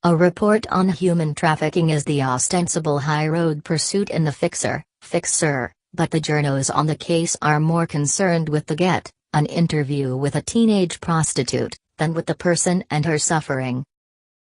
A report on human trafficking is the ostensible high-road pursuit in the Fixeur, but the journos on the case are more concerned with the get, an interview with a teenage prostitute, than with the person and her suffering.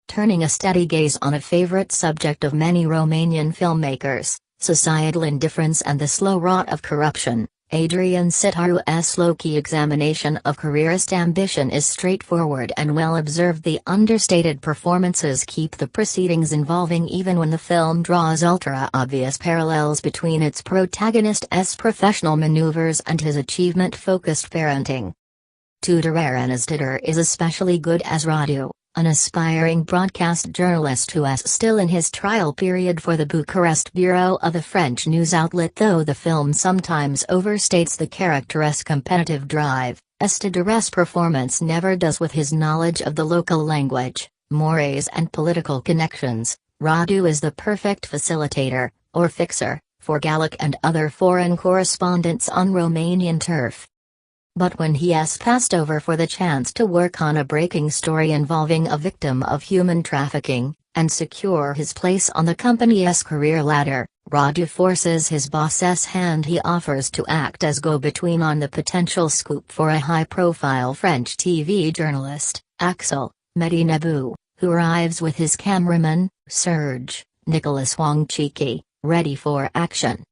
Turning a steady gaze on a favorite subject of many Romanian filmmakers, societal indifference and the slow rot of corruption, Adrian Silisteunu's low-key examination of careerist ambition is straightforward and well-observed. The understated performances keep the proceedings involving even when the film draws ultra-obvious parallels between its protagonist's professional maneuvers and his achievement-focused parenting. Tudor as Tudor is especially good as Radu, an aspiring broadcast journalist who is still in his trial period for the Bucharest bureau of the French news outlet. Though the film sometimes overstates the character's competitive drive, Istodor's performance never does. With his knowledge of the local language, mores and political connections, Radu is the perfect facilitator, or fixer, for Gallic and other foreign correspondents on Romanian turf. But when he is passed over for the chance to work on a breaking story involving a victim of human trafficking, and secure his place on the company's career ladder, Radu forces his boss's hand. He offers to act as go-between on the potential scoop for a high-profile French TV journalist, Axel, Mehdi Nebbou, who arrives with his cameraman, Serge, Nicolas Wanczycki, ready for action.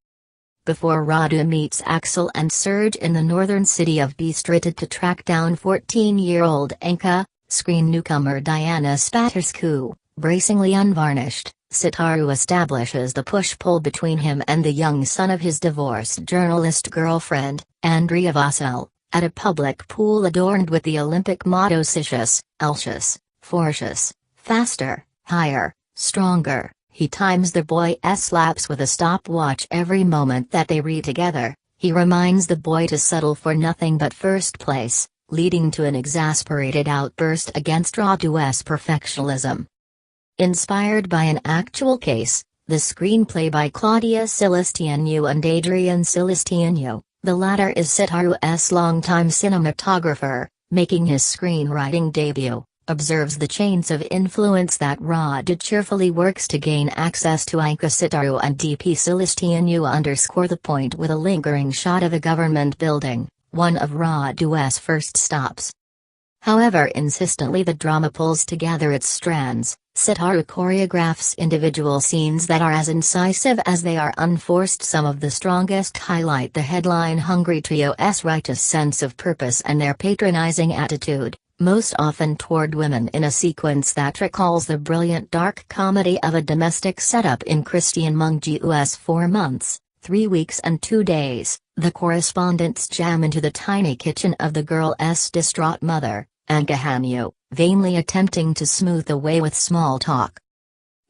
Before Radu meets Axel and Serge in the northern city of Bistrița to track down 14-year-old Anca, screen newcomer Diana Spatarescu, bracingly unvarnished, Sitaru establishes the push-pull between him and the young son of his divorced journalist girlfriend, Andrea Vasile, at a public pool adorned with the Olympic motto Sitius, Elsius, Fortius, faster, higher, stronger. He times the boy's laps with a stopwatch every moment that they read together. He reminds the boy to settle for nothing but first place, leading to an exasperated outburst against Radu's perfectionism. Inspired by an actual case, the screenplay by Claudia Silisteanu and Adrian Silisteanu, the latter is Sitaru's longtime cinematographer, making his screenwriting debut, observes the chains of influence that Radu cheerfully works to gain access to. Anca, Sitaru and DP Silisteanu underscore the point with a lingering shot of a government building, one of Radu's first stops. However insistently the drama pulls together its strands, Sitaru choreographs individual scenes that are as incisive as they are unforced. Some of the strongest highlight the headline-hungry trio's righteous sense of purpose and their patronizing attitude, most often toward women, in a sequence that recalls the brilliant dark comedy of a domestic setup in Christian Mungiu's 4 months, 3 weeks and 2 days. The correspondents jam into the tiny kitchen of the girl's distraught mother, Anca Hanu, vainly attempting to smooth the way with small talk.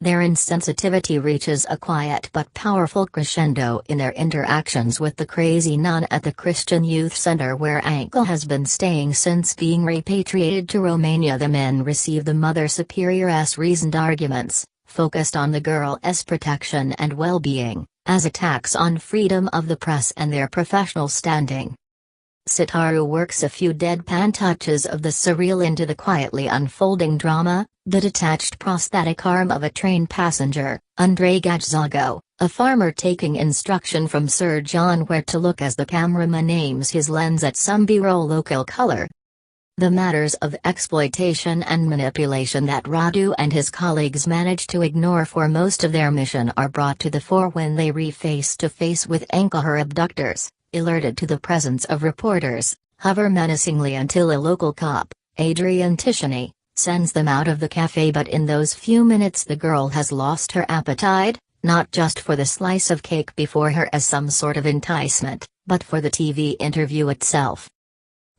Their insensitivity reaches a quiet but powerful crescendo in their interactions with the crazy nun at the Christian Youth Center where Anca has been staying since being repatriated to Romania. The men receive the Mother Superior's reasoned arguments, focused on the girl's protection and well-being, as attacks on freedom of the press and their professional standing. Sitaru works a few deadpan touches of the surreal into the quietly unfolding drama. The detached prosthetic arm of a train passenger, Andrei Gajzago, a farmer taking instruction from Serge on where to look as the cameraman aims his lens at some B-roll local color. The matters of exploitation and manipulation that Radu and his colleagues manage to ignore for most of their mission are brought to the fore when they face to face with Anca. Her abductors, alerted to the presence of reporters, hover menacingly until a local cop, Adrian Silisteanu, sends them out of the cafe. But in those few minutes the girl has lost her appetite, not just for the slice of cake before her as some sort of enticement, but for the TV interview itself.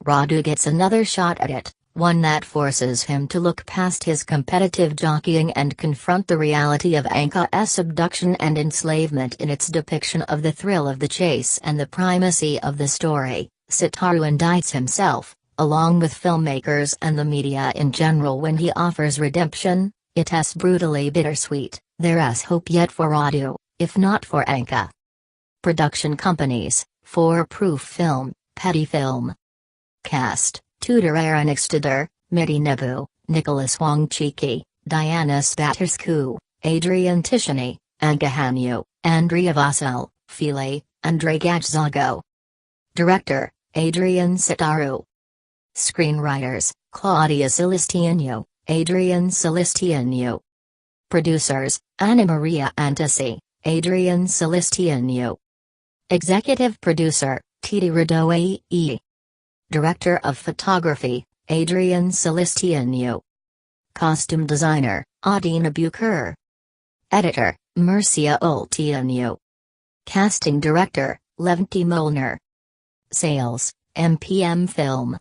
Radu gets another shot at it, one that forces him to look past his competitive jockeying and confront the reality of Anca's abduction and enslavement in its depiction of the thrill of the chase and the primacy of the story. Sitaru indicts himself, along with filmmakers and the media in general, when he offers redemption. It's brutally bittersweet. There's hope yet for Radu, if not for Anca. Production companies: For Proof Film, Petit Film. Cast: Tudor and Istodor, Mehdi, Nebbou, Nicolas Wanczycki, Diana Spatarescu, Adrian Titieni, Anca Hanu, Andrea Vasile, Feli, Andrei Gajzago. Director, Adrian Sitaru. Screenwriters, Claudia Silisteanu, Adrian Silisteanu. Producers, Anamaria Antoci, Adrian Silisteanu. Executive Producer, Titi Radoaie. Director of Photography, Adrian Silisteanu. Costume Designer, Adina Bucur. Editor, Mircea Olteanu. Casting Director, Levente Molnár. Sales, MPM Film.